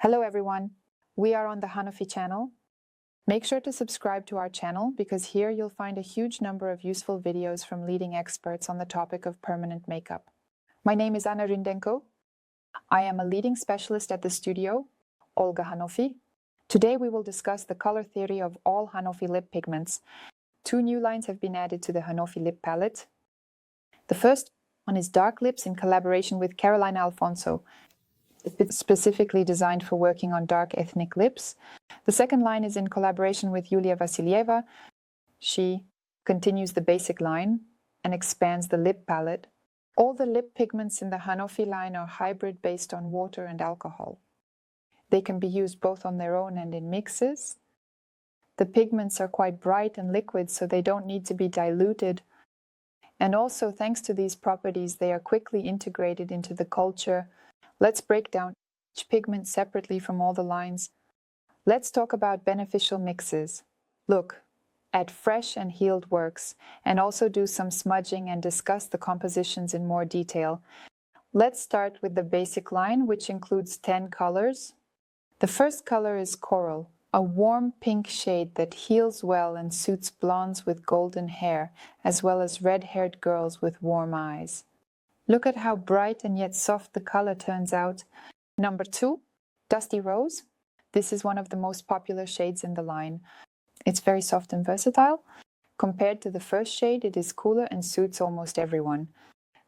Hello everyone, we are on the Hanafy channel. Make sure to subscribe to our channel because here you'll find a huge number of useful videos from leading experts on the topic of permanent makeup. My name is Ryndenko. I am a leading specialist at the studio, Olga Hanafy. Today we will discuss the color theory of all Hanafy lip pigments. 2 new lines have been added to the Hanafy lip palette. The first one is dark lips in collaboration with Alfonzo. It's specifically designed for working on dark ethnic lips. The second line is in collaboration with Julia Vasileva. She continues the basic line and expands the lip palette. All the lip pigments in the Hanafy line are hybrid based on water and alcohol. They can be used both on their own and in mixes. The pigments are quite bright and liquid, so they don't need to be diluted. And also, thanks to these properties, they are quickly integrated into the culture. Let's break down each pigment separately from all the lines. Let's talk about beneficial mixes. Look at fresh and healed works, and also do some smudging and discuss the compositions in more detail. Let's start with the basic line, which includes 10 colors. The first color is Coral, a warm pink shade that heals well and suits blondes with golden hair, as well as red-haired girls with warm eyes. Look at how bright and yet soft the color turns out. Number 2, Dusty Rose. This is one of the most popular shades in the line. It's very soft and versatile. Compared to the first shade, it is cooler and suits almost everyone.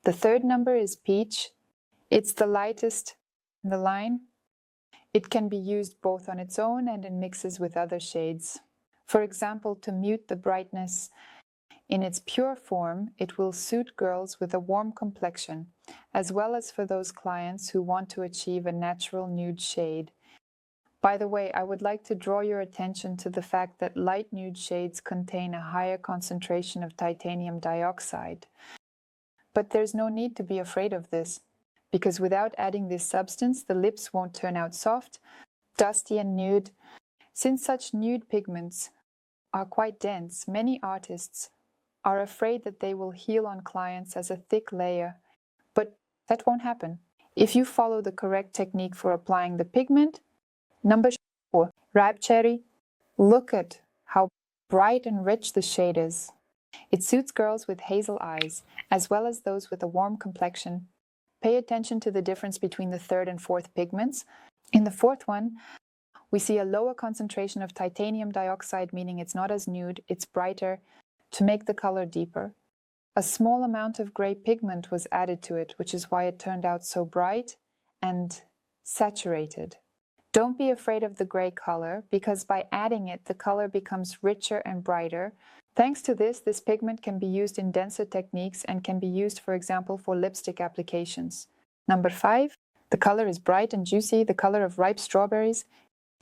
The third number is Peach. It's the lightest in the line. It can be used both on its own and in mixes with other shades. For example, to mute the brightness. In its pure form, it will suit girls with a warm complexion, as well as for those clients who want to achieve a natural nude shade. By the way, I would like to draw your attention to the fact that light nude shades contain a higher concentration of titanium dioxide. But there's no need to be afraid of this, because without adding this substance, the lips won't turn out soft, dusty and nude. Since such nude pigments are quite dense, many artists are afraid that they will heal on clients as a thick layer, but that won't happen. If you follow the correct technique for applying the pigment. Number 4, Ripe Cherry. Look at how bright and rich the shade is. It suits girls with hazel eyes, as well as those with a warm complexion. Pay attention to the difference between the third and fourth pigments. In the fourth one, we see a lower concentration of titanium dioxide, meaning it's not as nude, it's brighter, to make the color deeper. A small amount of gray pigment was added to it, which is why it turned out so bright and saturated. Don't be afraid of the gray color, because by adding it, the color becomes richer and brighter. Thanks to this pigment can be used in denser techniques and can be used, for example, for lipstick applications. Number 5, the color is bright and juicy, the color of ripe strawberries.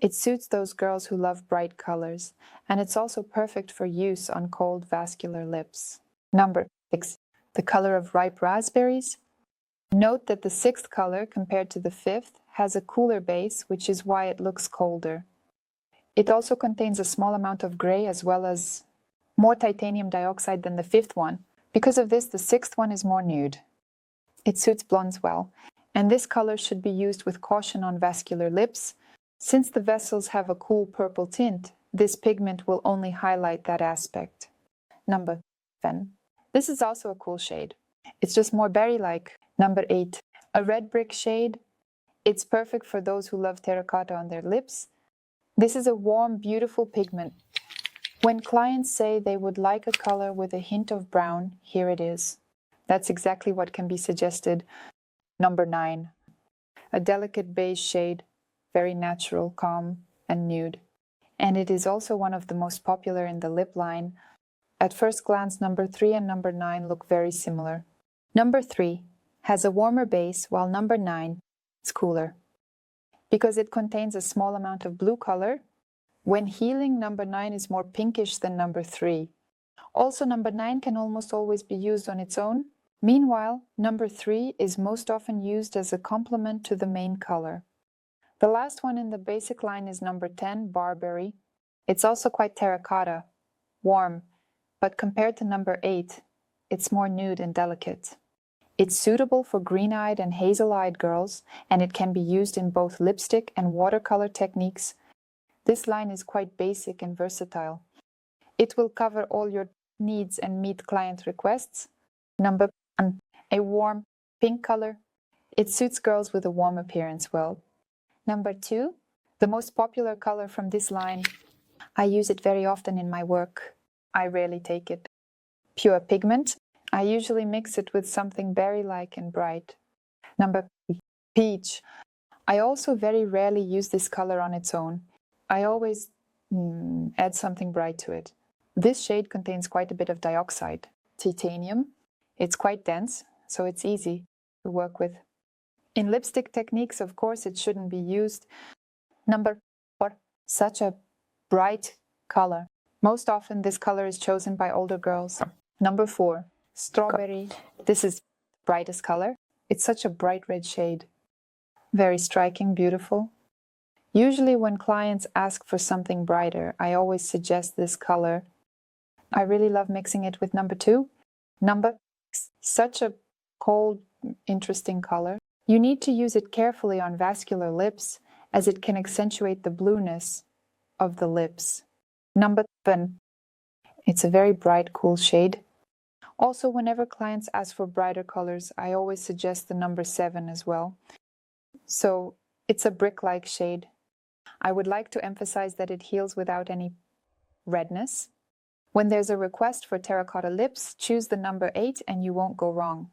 It suits those girls who love bright colors, and it's also perfect for use on cold vascular lips. Number 6, the color of ripe raspberries. Note that the 6th color, compared to the 5th, has a cooler base, which is why it looks colder. It also contains a small amount of gray as well as more titanium dioxide than the 5th one. Because of this, the 6th one is more nude. It suits blondes well, and this color should be used with caution on vascular lips. Since the vessels have a cool purple tint, this pigment will only highlight that aspect. Number 7. This is also a cool shade. It's just more berry-like. Number 8. A red brick shade. It's perfect for those who love terracotta on their lips. This is a warm, beautiful pigment. When clients say they would like a color with a hint of brown, here it is. That's exactly what can be suggested. Number 9. A delicate beige shade. Very natural, calm, and nude. And it is also one of the most popular in the lip line. At first glance, number 3 and number 9 look very similar. Number 3 has a warmer base, while number 9 is cooler. Because it contains a small amount of blue color, when healing, number 9 is more pinkish than number 3. Also, number 9 can almost always be used on its own. Meanwhile, number 3 is most often used as a complement to the main color. The last one in the basic line is number 10, Barberry. It's also quite terracotta, warm, but compared to number 8, it's more nude and delicate. It's suitable for green-eyed and hazel-eyed girls, and it can be used in both lipstick and watercolor techniques. This line is quite basic and versatile. It will cover all your needs and meet client requests. Number 1, a warm pink color. It suits girls with a warm appearance well. Number 2, the most popular color from this line. I use it very often in my work. I rarely take it. Pure Pigment. I usually mix it with something berry-like and bright. Number 3, Peach. I also very rarely use this color on its own. I always add something bright to it. This shade contains quite a bit of dioxide. Titanium. It's quite dense, so it's easy to work with. In lipstick techniques, of course, it shouldn't be used. Number 4, such a bright color. Most often, this color is chosen by older girls. Number 4, Strawberry. This is the brightest color. It's such a bright red shade. Very striking, beautiful. Usually when clients ask for something brighter, I always suggest this color. I really love mixing it with number 2. Number 6, such a cold, interesting color. You need to use it carefully on vascular lips, as it can accentuate the blueness of the lips. Number 7, it's a very bright, cool shade. Also, whenever clients ask for brighter colors, I always suggest the number 7 as well. So, it's a brick-like shade. I would like to emphasize that it heals without any redness. When there's a request for terracotta lips, choose the number 8 and you won't go wrong.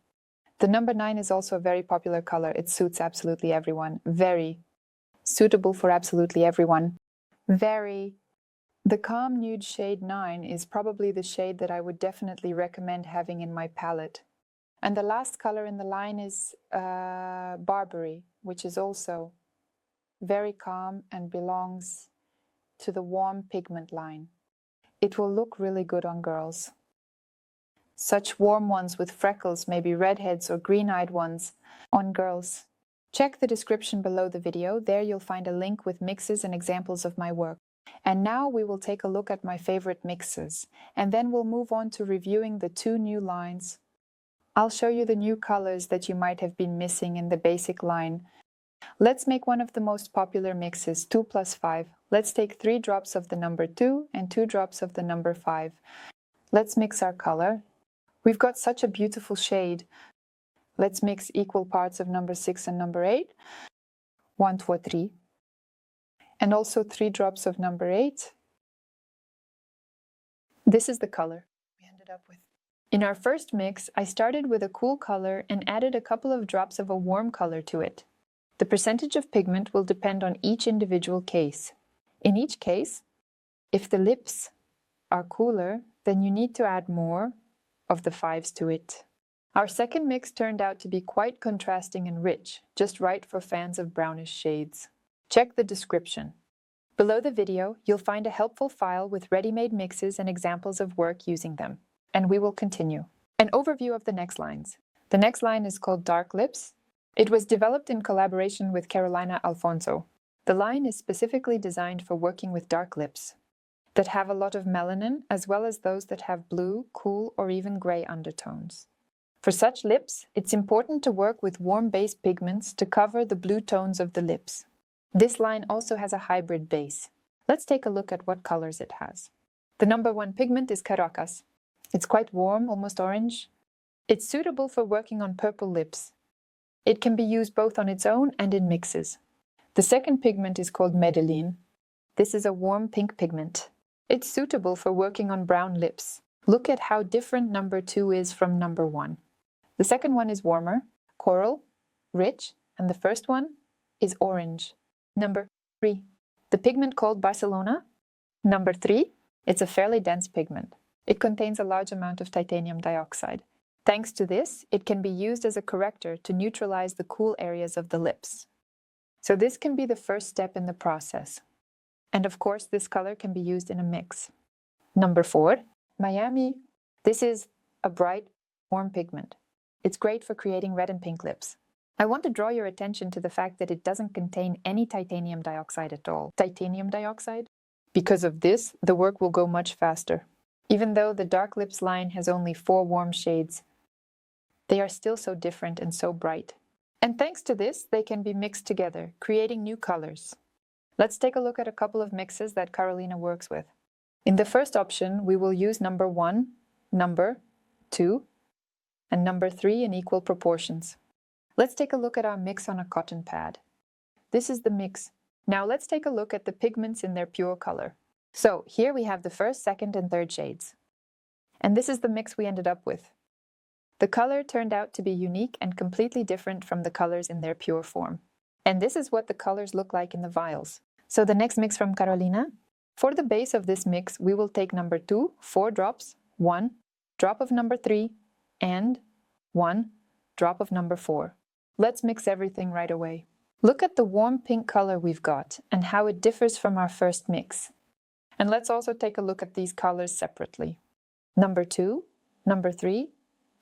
The number 9 is also a very popular color. It suits absolutely everyone. Very suitable for absolutely everyone. The calm nude shade 9 is probably the shade that I would definitely recommend having in my palette. And the last color in the line is Barbary, which is also very calm and belongs to the warm pigment line. It will look really good on girls. Such warm ones with freckles, maybe redheads or green-eyed ones, on girls. Check the description below the video. There you'll find a link with mixes and examples of my work. And now we will take a look at my favorite mixes, and then we'll move on to reviewing the 2 new lines. I'll show you the new colors that you might have been missing in the basic line. Let's make one of the most popular mixes, 2 plus 5. Let's take 3 drops of the number 2 and 2 drops of the number 5. Let's mix our color. We've got such a beautiful shade. Let's mix equal parts of number 6 and number 8. 1, 2, 3. And also 3 drops of number 8. This is the color we ended up with. In our first mix, I started with a cool color and added a couple of drops of a warm color to it. The percentage of pigment will depend on each individual case. In each case, if the lips are cooler, then you need to add more of the 5s to it. Our second mix turned out to be quite contrasting and rich, just right for fans of brownish shades. Check the description. Below the video, you'll find a helpful file with ready-made mixes and examples of work using them. And we will continue. An overview of the next lines. The next line is called Dark Lips. It was developed in collaboration with Carolina Alfonzo. The line is specifically designed for working with dark lips that have a lot of melanin, as well as those that have blue, cool, or even gray undertones. For such lips, it's important to work with warm base pigments to cover the blue tones of the lips. This line also has a hybrid base. Let's take a look at what colors it has. The number 1 pigment is Caracas. It's quite warm, almost orange. It's suitable for working on purple lips. It can be used both on its own and in mixes. The second pigment is called Medellin. This is a warm pink pigment. It's suitable for working on brown lips. Look at how different number 2 is from number 1. The second one is warmer, coral, rich, and the first one is orange. Number 3, the pigment called Barcelona. Number 3, it's a fairly dense pigment. It contains a large amount of titanium dioxide. Thanks to this, it can be used as a corrector to neutralize the cool areas of the lips. So this can be the first step in the process. And of course, this color can be used in a mix. Number 4, Miami. This is a bright, warm pigment. It's great for creating red and pink lips. I want to draw your attention to the fact that it doesn't contain any titanium dioxide at all. Titanium dioxide? Because of this, the work will go much faster. Even though the Dark Lips line has only 4 warm shades, They are still so different and so bright. And thanks to this, they can be mixed together, creating new colors. Let's take a look at a couple of mixes that Carolina works with. In the first option, we will use number 1, number 2, and number 3 in equal proportions. Let's take a look at our mix on a cotton pad. This is the mix. Now let's take a look at the pigments in their pure color. So here we have the first, second, and third shades. And this is the mix we ended up with. The color turned out to be unique and completely different from the colors in their pure form. And this is what the colors look like in the vials. So the next mix from Carolina. For the base of this mix, we will take number 2, 4 drops, 1 drop of number 3, and 1 drop of number 4. Let's mix everything right away. Look at the warm pink color we've got and how it differs from our first mix. And let's also take a look at these colors separately. Number 2, number 3,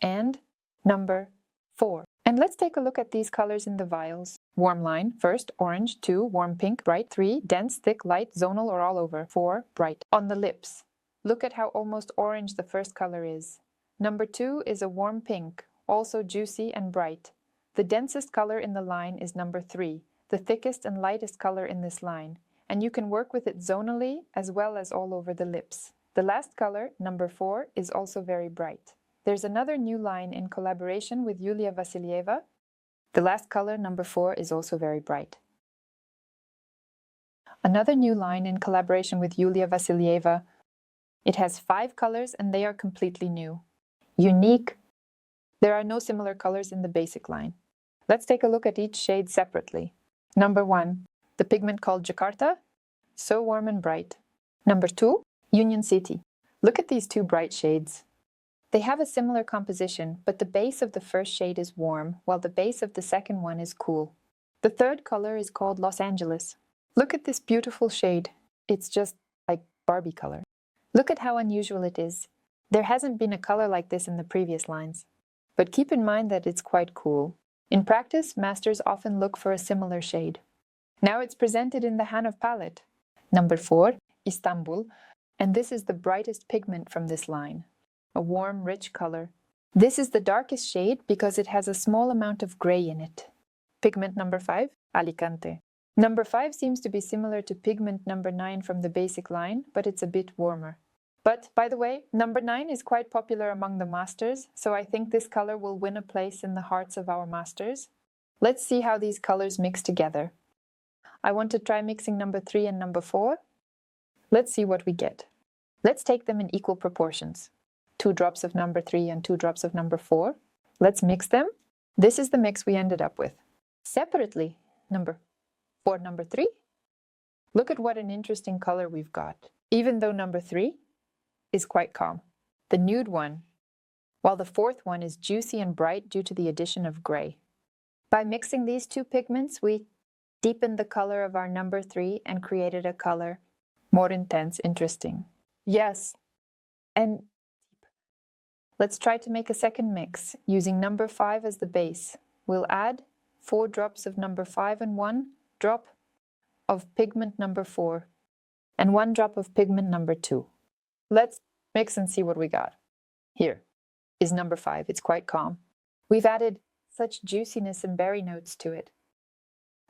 and number 4. And let's take a look at these colors in the vials. Warm line, first, orange, 2, warm pink, bright, 3, dense, thick, light, zonal or all over, 4, bright. On the lips, look at how almost orange the first color is. Number 2 is a warm pink, also juicy and bright. The densest color in the line is number 3, the thickest and lightest color in this line, and you can work with it zonally as well as all over the lips. The last color, number 4, is also very bright. There's another new line in collaboration with Julia Vasileva. The last color, number 4, is also very bright. Another new line in collaboration with Julia Vasileva. It has 5 colors and they are completely new. Unique. There are no similar colors in the basic line. Let's take a look at each shade separately. Number 1, the pigment called Jakarta, so warm and bright. Number 2, Union City. Look at these 2 bright shades. They have a similar composition, but the base of the first shade is warm, while the base of the second one is cool. The third color is called Los Angeles. Look at this beautiful shade. It's just like Barbie color. Look at how unusual it is. There hasn't been a color like this in the previous lines. But keep in mind that it's quite cool. In practice, masters often look for a similar shade. Now it's presented in the Hanafy palette. Number 4, Istanbul, and this is the brightest pigment from this line. A warm, rich color. This is the darkest shade because it has a small amount of gray in it. Pigment number 5, Alicante. Number 5 seems to be similar to pigment number 9 from the basic line, but it's a bit warmer. But, by the way, number 9 is quite popular among the masters, so I think this color will win a place in the hearts of our masters. Let's see how these colors mix together. I want to try mixing number 3 and number 4. Let's see what we get. Let's take them in equal proportions. 2 drops of number 3 and 2 drops of number 4. Let's mix them. This is the mix we ended up with. Separately, number 4, number 3. Look at what an interesting color we've got. Even though number 3 is quite calm. The nude one, while the fourth one is juicy and bright due to the addition of gray. By mixing these 2 pigments, we deepened the color of our number 3 and created a color more intense, interesting. Yes, and let's try to make a second mix using number 5 as the base. We'll add 4 drops of number 5 and 1 drop of pigment number 4 and 1 drop of pigment number 2. Let's mix and see what we got. Here is number 5. It's quite calm. We've added such juiciness and berry notes to it.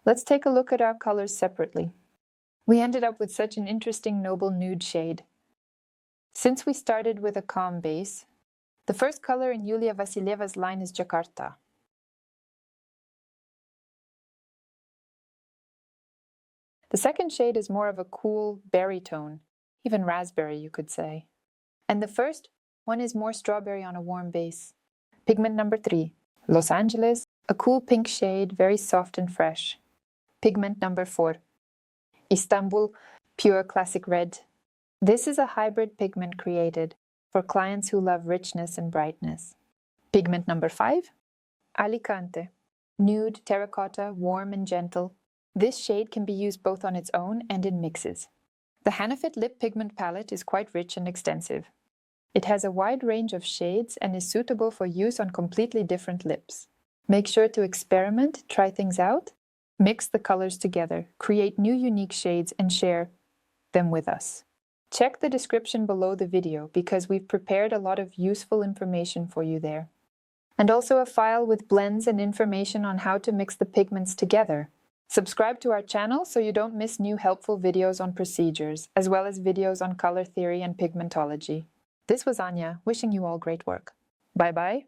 Let's take a look at our colors separately. We ended up with such an interesting noble nude shade. Since we started with a calm base, the first color in Julia Vasileva's line is Jakarta. The second shade is more of a cool berry tone, even raspberry you could say. And the first one is more strawberry on a warm base. Pigment number 3, Los Angeles, a cool pink shade, very soft and fresh. Pigment number 4, Istanbul, pure classic red. This is a hybrid pigment created for clients who love richness and brightness. Pigment number 5, Alicante, nude, terracotta, warm and gentle. This shade can be used both on its own and in mixes. The Hanafy lip pigment palette is quite rich and extensive. It has a wide range of shades and is suitable for use on completely different lips. Make sure to experiment, try things out, mix the colors together, create new unique shades and share them with us. Check the description below the video because we've prepared a lot of useful information for you there. and also a file with blends and information on how to mix the pigments together. Subscribe to our channel so you don't miss new helpful videos on procedures, as well as videos on color theory and pigmentology. This was Anya, wishing you all great work. Bye-bye.